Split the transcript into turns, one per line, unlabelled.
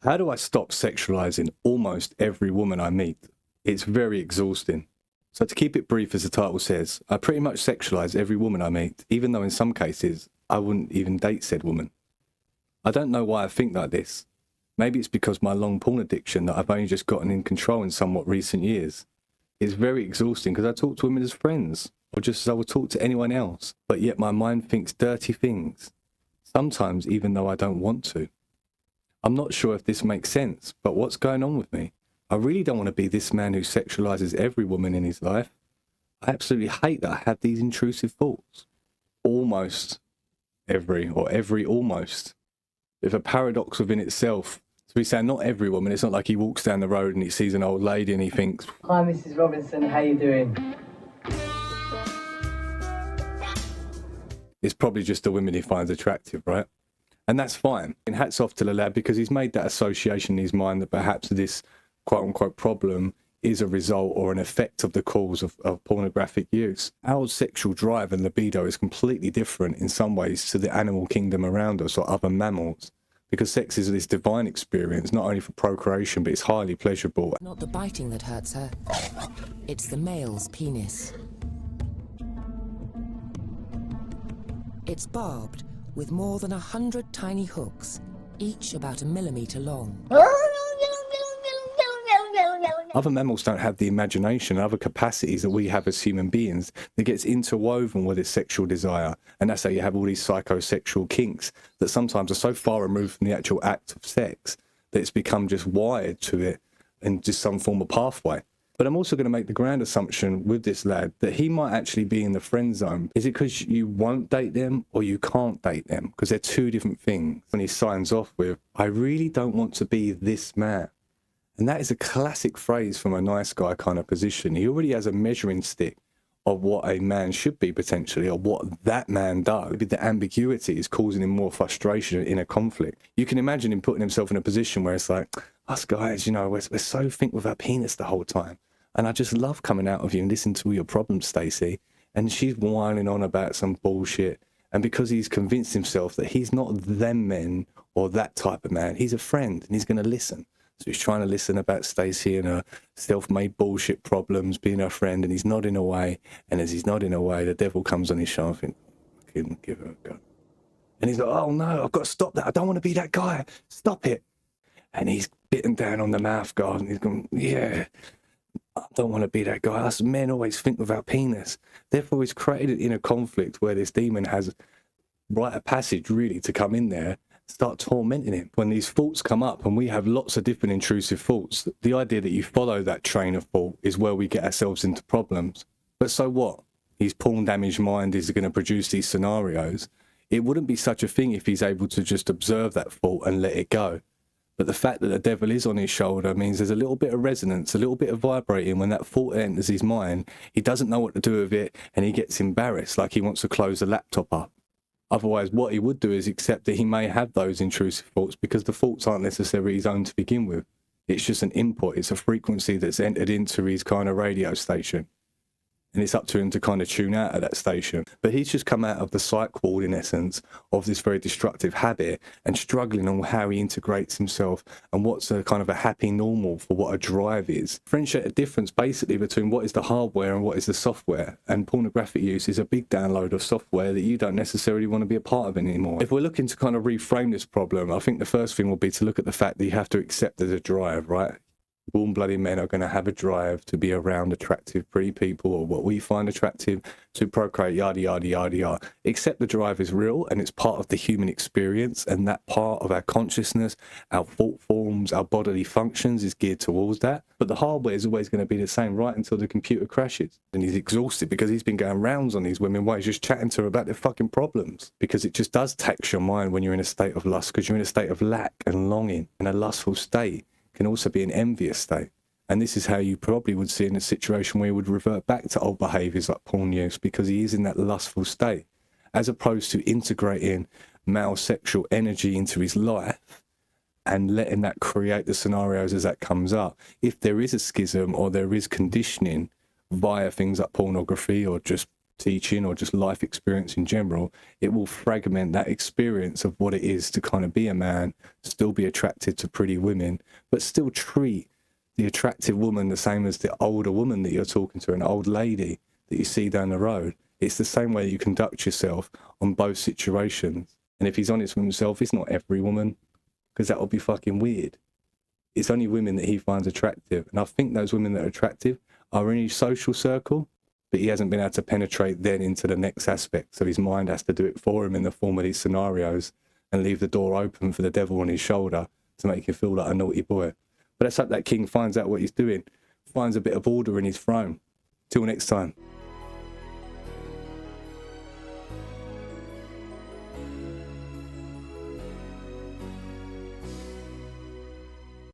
How do I stop sexualizing almost every woman I meet? It's very exhausting. So to keep it brief, as the title says, I pretty much sexualize every woman I meet, even though in some cases I wouldn't even date said woman. I don't know why I think like this. Maybe it's because my long porn addiction that I've only just gotten in control in somewhat recent years. It's very exhausting because I talk to women as friends, or just as I would talk to anyone else, but yet my mind thinks dirty things, sometimes even though I don't want to. I'm not sure if this makes sense, but what's going on with me? I really don't want to be this man who sexualizes every woman in his life. I absolutely hate that I have these intrusive thoughts. Almost every almost. It's a paradox within itself. So we say not every woman. It's not like he walks down the road and he sees an old lady and he thinks,
"Hi, Mrs. Robinson, how you doing?"
It's probably just the women he finds attractive, right? And that's fine. And hats off to the lad because he's made that association in his mind that perhaps this quote-unquote problem is a result or an effect of the cause of pornographic use. Our sexual drive and libido is completely different in some ways to the animal kingdom around us or other mammals, because sex is this divine experience, not only for procreation, but it's highly pleasurable.
Not the biting that hurts her, it's the male's penis. It's barbed with more than 100 tiny hooks, each about 1 millimeter long.
Other mammals don't have the imagination and other capacities that we have as human beings that gets interwoven with its sexual desire. And that's how you have all these psychosexual kinks that sometimes are so far removed from the actual act of sex that it's become just wired to it in just some form of pathway. But I'm also going to make the grand assumption with this lad that he might actually be in the friend zone. Is it because you won't date them or you can't date them? Because they're two different things. When he signs off with, "I really don't want to be this man." And that is a classic phrase from a nice guy kind of position. He already has a measuring stick of what a man should be potentially, or what that man does. Maybe the ambiguity is causing him more frustration in a conflict. You can imagine him putting himself in a position where it's like, us guys, you know, we're so think with our penis the whole time. And I just love coming out of you and listening to all your problems, Stacey. And she's whining on about some bullshit. And because he's convinced himself that he's not them men or that type of man, he's a friend and he's going to listen. So he's trying to listen about Stacey and her self-made bullshit problems, being her friend, and he's nodding away. And as he's nodding away, the devil comes on his shoulder and thinks, I couldn't give her a go. And he's like, oh no, I've got to stop that. I don't want to be that guy. Stop it. And he's bitten down on the mouth guard and he's going, yeah, I don't want to be that guy. Us men always think with our penis. Therefore, he's created in a conflict where this demon has rite of passage really to come in there, start tormenting him. When these thoughts come up, and we have lots of different intrusive thoughts, the idea that you follow that train of thought is where we get ourselves into problems. But so what? His porn damaged mind is going to produce these scenarios. It wouldn't be such a thing if he's able to just observe that thought and let it go. But the fact that the devil is on his shoulder means there's a little bit of resonance, a little bit of vibrating. When that thought enters his mind, he doesn't know what to do with it, and he gets embarrassed, like he wants to close the laptop up. Otherwise, what he would do is accept that he may have those intrusive thoughts because the thoughts aren't necessarily his own to begin with. It's just an input. It's a frequency that's entered into his kind of radio station. And it's up to him to kind of tune out of that station. But he's just come out of the psych ward, in essence, of this very destructive habit and struggling on how he integrates himself and what's a kind of a happy normal for what a drive is. Differentiate a difference basically between what is the hardware and what is the software. And pornographic use is a big download of software that you don't necessarily want to be a part of anymore. If we're looking to kind of reframe this problem, I think the first thing will be to look at the fact that you have to accept there's a drive, right? Warm-blooded men are going to have a drive to be around attractive, pretty people, or what we find attractive, to procreate, yada, yada, yada, yada. Except the drive is real and it's part of the human experience, and that part of our consciousness, our thought forms, our bodily functions is geared towards that. But the hardware is always going to be the same right until the computer crashes. And he's exhausted because he's been going rounds on these women while he's just chatting to her about their fucking problems. Because it just does tax your mind when you're in a state of lust, because you're in a state of lack and longing, and a lustful state can also be an envious state. And this is how you probably would see in a situation where he would revert back to old behaviours like porn use, because he is in that lustful state, as opposed to integrating male sexual energy into his life and letting that create the scenarios as that comes up. If there is a schism or there is conditioning via things like pornography or just teaching or just life experience in general, it will fragment that experience of what it is to kind of be a man, still be attracted to pretty women, but still treat the attractive woman the same as the older woman that you're talking to, an old lady that you see down the road. It's the same way you conduct yourself on both situations. And if he's honest with himself, it's not every woman, because that would be fucking weird. It's only women that he finds attractive. And I think those women that are attractive are in his social circle, but he hasn't been able to penetrate then into the next aspect. So his mind has to do it for him in the form of these scenarios and leave the door open for the devil on his shoulder to make him feel like a naughty boy. But let's hope that king finds out what he's doing, finds a bit of order in his throne. Till next time.